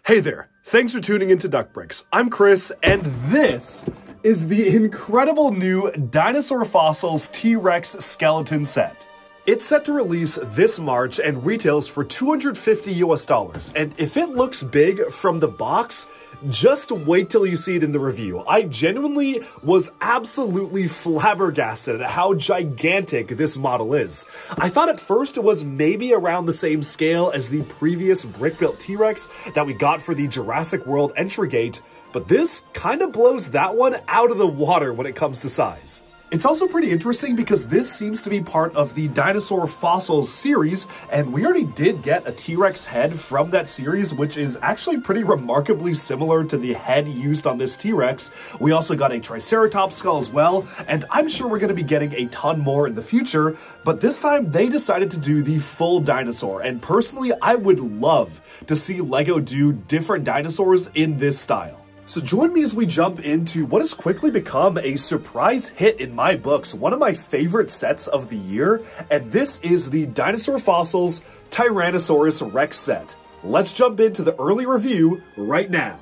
Hey there, thanks for tuning into Duckbricks. I'm Chris, and this is the incredible new Dinosaur Fossils T-Rex skeleton set. It's set to release this March and retails for $250 US, and if it looks big from the box, just wait till you see it in the review. I genuinely was absolutely flabbergasted at how gigantic this model is. I thought at first it was maybe around the same scale as the previous brick-built T-Rex that we got for the Jurassic World entry gate, but this kind of blows that one out of the water when it comes to size. It's also pretty interesting because this seems to be part of the Dinosaur Fossils series, and we already did get a T-Rex head from that series, which is actually pretty remarkably similar to the head used on this T-Rex. We also got a Triceratops skull as well, and I'm sure we're going to be getting a ton more in the future, but this time they decided to do the full dinosaur, and personally I would love to see LEGO do different dinosaurs in this style. So join me as we jump into what has quickly become a surprise hit in my books, one of my favorite sets of the year, and this is the Dinosaur Fossils Tyrannosaurus Rex set. Let's jump into the early review right now.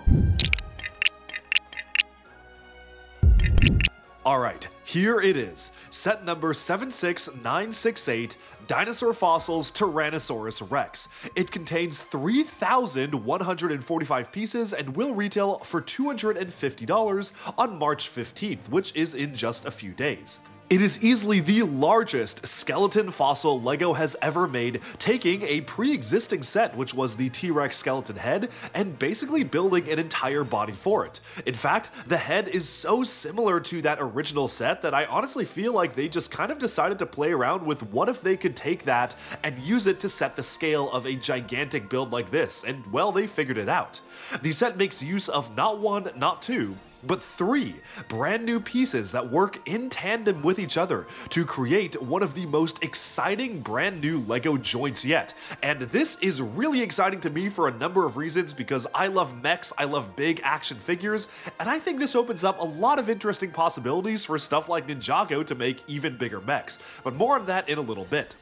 Alright, here it is, set number 76968, Dinosaur Fossils Tyrannosaurus Rex. It contains 3,145 pieces and will retail for $250 on March 15th, which is in just a few days. It is easily the largest skeleton fossil LEGO has ever made, taking a pre-existing set, which was the T-Rex skeleton head, and basically building an entire body for it. In fact, the head is so similar to that original set that I honestly feel like they just kind of decided to play around with what if they could take that and use it to set the scale of a gigantic build like this, and well, they figured it out. The set makes use of not one, not two, but 3 brand new pieces that work in tandem with each other to create one of the most exciting brand new LEGO joints yet. And this is really exciting to me for a number of reasons because I love mechs, I love big action figures, and I think this opens up a lot of interesting possibilities for stuff like Ninjago to make even bigger mechs. But more on that in a little bit.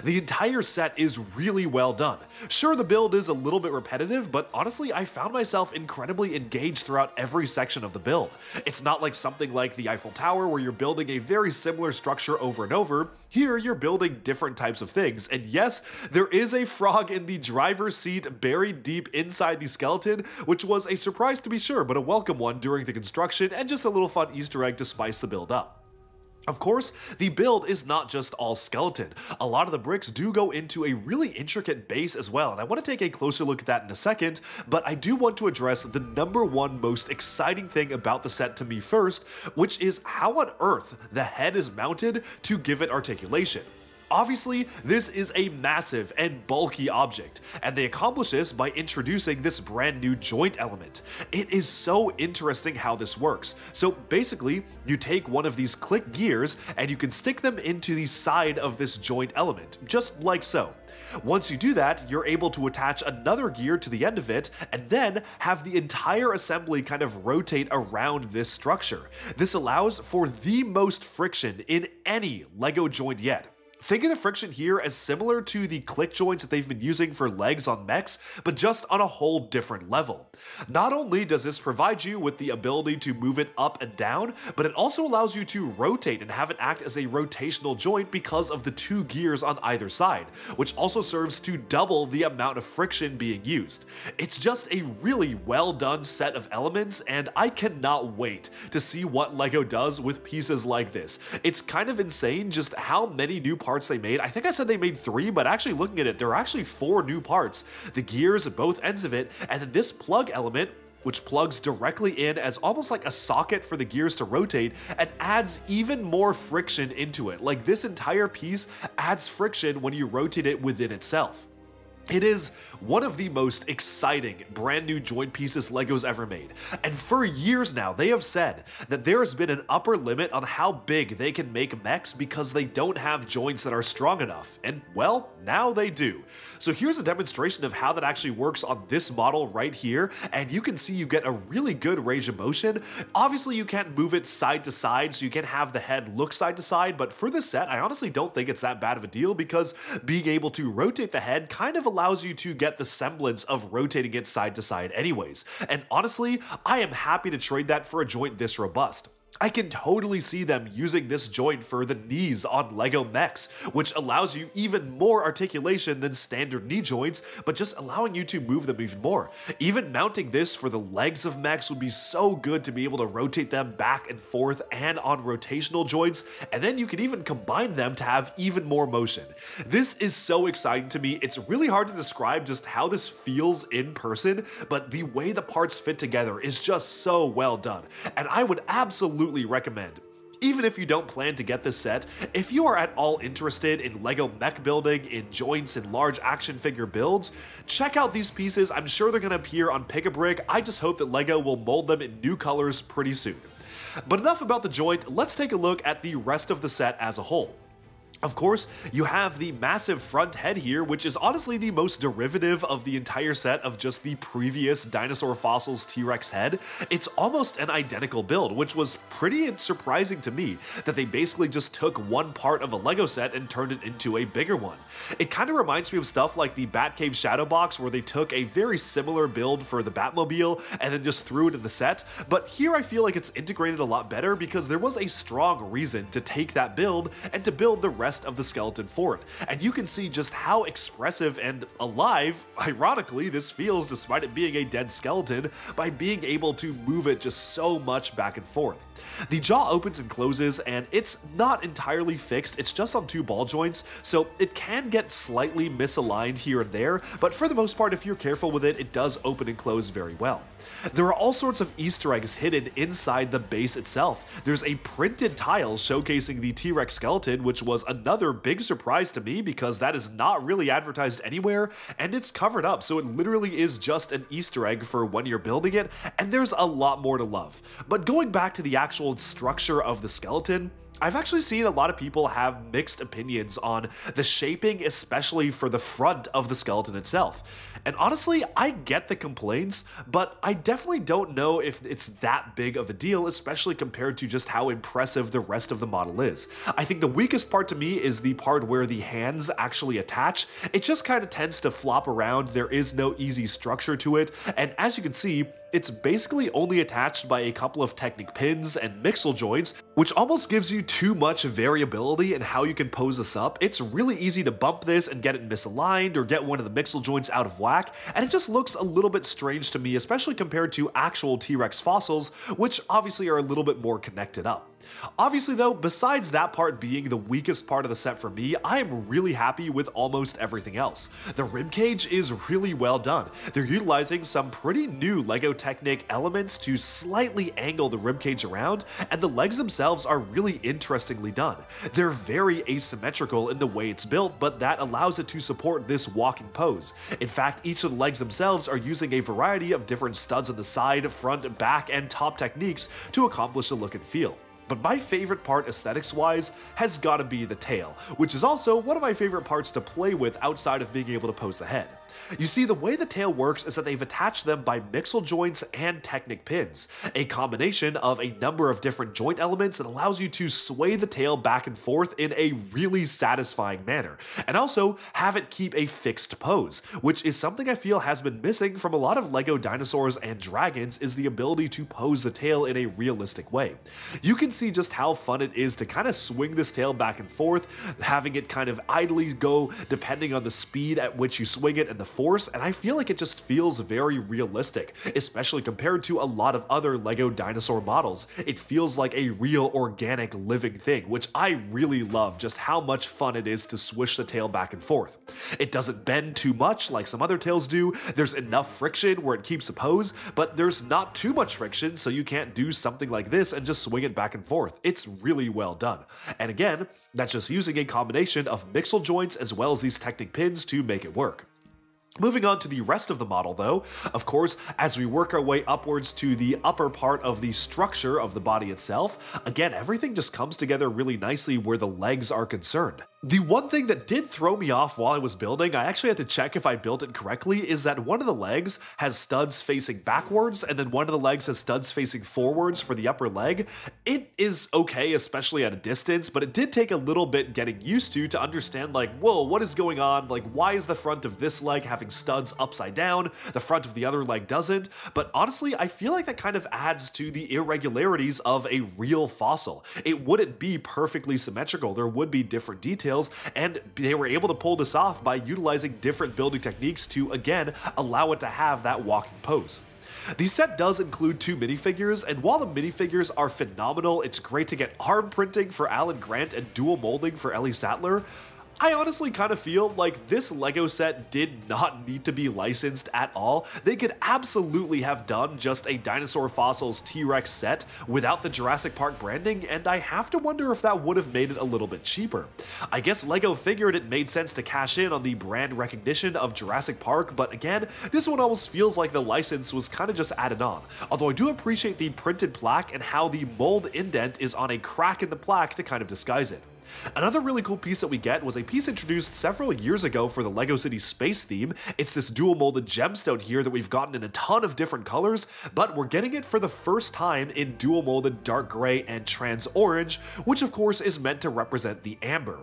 The entire set is really well done. Sure, the build is a little bit repetitive, but honestly, I found myself incredibly engaged throughout every section of the build. It's not like something like the Eiffel Tower where you're building a very similar structure over and over. Here, you're building different types of things, and yes, there is a frog in the driver's seat buried deep inside the skeleton, which was a surprise to be sure, but a welcome one during the construction and just a little fun Easter egg to spice the build up. Of course, the build is not just all skeleton. A lot of the bricks do go into a really intricate base as well, and I want to take a closer look at that in a second, but I do want to address the number one most exciting thing about the set to me first, which is how on earth the head is mounted to give it articulation. Obviously, this is a massive and bulky object, and they accomplish this by introducing this brand new joint element. It is so interesting how this works. So basically, you take one of these click gears and you can stick them into the side of this joint element, just like so. Once you do that, you're able to attach another gear to the end of it and then have the entire assembly kind of rotate around this structure. This allows for the most friction in any LEGO joint yet. Think of the friction here as similar to the click joints that they've been using for legs on mechs, but just on a whole different level. Not only does this provide you with the ability to move it up and down, but it also allows you to rotate and have it act as a rotational joint because of the 2 gears on either side, which also serves to double the amount of friction being used. It's just a really well done set of elements, and I cannot wait to see what LEGO does with pieces like this. It's kind of insane just how many new parts they made. I think I said they made 3, but actually looking at it, there are actually 4 new parts. The gears at both ends of it, and then this plug element, which plugs directly in as almost like a socket for the gears to rotate and adds even more friction into it. Like this entire piece adds friction when you rotate it within itself. It is one of the most exciting brand new joint pieces LEGO's ever made, and for years now they have said that there has been an upper limit on how big they can make mechs because they don't have joints that are strong enough, and well, now they do. So here's a demonstration of how that actually works on this model right here, and you can see you get a really good range of motion. Obviously you can't move it side to side, so you can't have the head look side to side, but for this set I honestly don't think it's that bad of a deal because being able to rotate the head kind of allows you to get the semblance of rotating it side to side anyways. And honestly, I am happy to trade that for a joint this robust. I can totally see them using this joint for the knees on LEGO mechs, which allows you even more articulation than standard knee joints, but just allowing you to move them even more. Even mounting this for the legs of mechs would be so good to be able to rotate them back and forth and on rotational joints, and then you can even combine them to have even more motion. This is so exciting to me. It's really hard to describe just how this feels in person, but the way the parts fit together is just so well done, and I would absolutely recommend. Even if you don't plan to get this set, if you are at all interested in LEGO mech building, in joints, and large action figure builds, check out these pieces. I'm sure they're going to appear on Pick-a-Brick. I just hope that LEGO will mold them in new colors pretty soon. But enough about the joint, let's take a look at the rest of the set as a whole. Of course, you have the massive front head here, which is honestly the most derivative of the entire set of just the previous Dinosaur Fossils T-Rex head. It's almost an identical build, which was pretty surprising to me, that they basically just took one part of a LEGO set and turned it into a bigger one. It kind of reminds me of stuff like the Batcave Shadow Box, where they took a very similar build for the Batmobile and then just threw it in the set, but here I feel like it's integrated a lot better because there was a strong reason to take that build and to build the rest of the skeleton for it. And you can see just how expressive and alive, ironically, this feels despite it being a dead skeleton, by being able to move it just so much back and forth. The jaw opens and closes, and it's not entirely fixed, it's just on two ball joints, so it can get slightly misaligned here and there, but for the most part, if you're careful with it, it does open and close very well. There are all sorts of Easter eggs hidden inside the base itself. There's a printed tile showcasing the T-Rex skeleton, which was another big surprise to me because that is not really advertised anywhere, and it's covered up, so it literally is just an Easter egg for when you're building it, and there's a lot more to love. But going back to the actual structure of the skeleton, I've actually seen a lot of people have mixed opinions on the shaping, especially for the front of the skeleton itself. And honestly, I get the complaints, but I definitely don't know if it's that big of a deal, especially compared to just how impressive the rest of the model is. I think the weakest part to me is the part where the hands actually attach. It just kind of tends to flop around, there is no easy structure to it, and as you can see, it's basically only attached by a couple of Technic pins and mixel joints, which almost gives you too much variability in how you can pose this up. It's really easy to bump this and get it misaligned or get one of the mixel joints out of whack, and it just looks a little bit strange to me, especially compared to actual T-Rex fossils, which obviously are a little bit more connected up. Obviously though, besides that part being the weakest part of the set for me, I am really happy with almost everything else. The ribcage is really well done. They're utilizing some pretty new LEGO Technic elements to slightly angle the ribcage around, and the legs themselves are really interestingly done. They're very asymmetrical in the way it's built, but that allows it to support this walking pose. In fact, each of the legs themselves are using a variety of different studs on the side, front, back, and top techniques to accomplish the look and feel. But my favorite part aesthetics-wise has gotta be the tail, which is also one of my favorite parts to play with outside of being able to pose the head. You see, the way the tail works is that they've attached them by mixel joints and Technic pins, a combination of a number of different joint elements that allows you to sway the tail back and forth in a really satisfying manner, and also have it keep a fixed pose, which is something I feel has been missing from a lot of LEGO dinosaurs and dragons, is the ability to pose the tail in a realistic way. You can see just how fun it is to kind of swing this tail back and forth, having it kind of idly go depending on the speed at which you swing it and the force, and I feel like it just feels very realistic, especially compared to a lot of other LEGO dinosaur models. It feels like a real organic living thing, which I really love just how much fun it is to swish the tail back and forth. It doesn't bend too much like some other tails do, there's enough friction where it keeps a pose, but there's not too much friction so you can't do something like this and just swing it back and forth. It's really well done. And again, that's just using a combination of mixel joints as well as these Technic pins to make it work. Moving on to the rest of the model though, of course, as we work our way upwards to the upper part of the structure of the body itself, again, everything just comes together really nicely where the legs are concerned. The one thing that did throw me off while I was building, I actually had to check if I built it correctly, is that one of the legs has studs facing backwards, and then one of the legs has studs facing forwards for the upper leg. It is okay, especially at a distance, but it did take a little bit getting used to understand, like, whoa, what is going on? Like, why is the front of this leg having studs upside down? The front of the other leg doesn't. But honestly, I feel like that kind of adds to the irregularities of a real fossil. It wouldn't be perfectly symmetrical. There would be different details, and they were able to pull this off by utilizing different building techniques to, again, allow it to have that walking pose. The set does include 2 minifigures, and while the minifigures are phenomenal, it's great to get arm printing for Alan Grant and dual molding for Ellie Sattler. I honestly kind of feel like this LEGO set did not need to be licensed at all. They could absolutely have done just a Dinosaur Fossils T-Rex set without the Jurassic Park branding, and I have to wonder if that would have made it a little bit cheaper. I guess LEGO figured it made sense to cash in on the brand recognition of Jurassic Park, but again, this one almost feels like the license was kind of just added on. Although I do appreciate the printed plaque and how the mold indent is on a crack in the plaque to kind of disguise it. Another really cool piece that we get was a piece introduced several years ago for the LEGO City space theme. It's this dual molded gemstone here that we've gotten in a ton of different colors, but we're getting it for the first time in dual molded dark gray and trans orange, which of course is meant to represent the amber.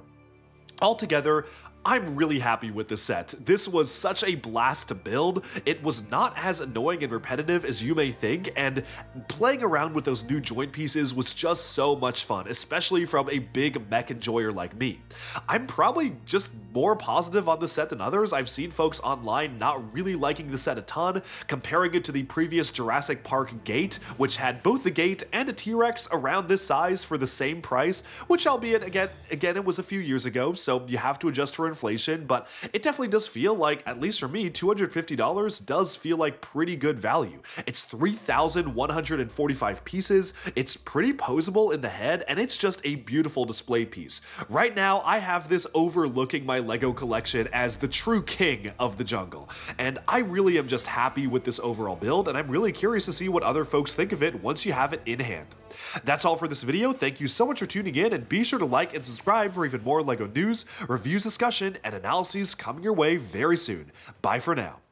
Altogether, I'm really happy with this set. This was such a blast to build. It was not as annoying and repetitive as you may think, and playing around with those new joint pieces was just so much fun, especially from a big mech enjoyer like me. I'm probably just more positive on this set than others. I've seen folks online not really liking the set a ton, comparing it to the previous Jurassic Park gate, which had both the gate and a T-Rex around this size for the same price, which albeit again it was a few years ago, so you have to adjust for inflation, but it definitely does feel like, at least for me, $250 does feel like pretty good value. It's 3,145 pieces, it's pretty posable in the head, and it's just a beautiful display piece. Right now, I have this overlooking my LEGO collection as the true king of the jungle, and I really am just happy with this overall build, and I'm really curious to see what other folks think of it once you have it in hand. That's all for this video. Thank you so much for tuning in, and be sure to like and subscribe for even more LEGO news, reviews, discussion, and analyses coming your way very soon. Bye for now.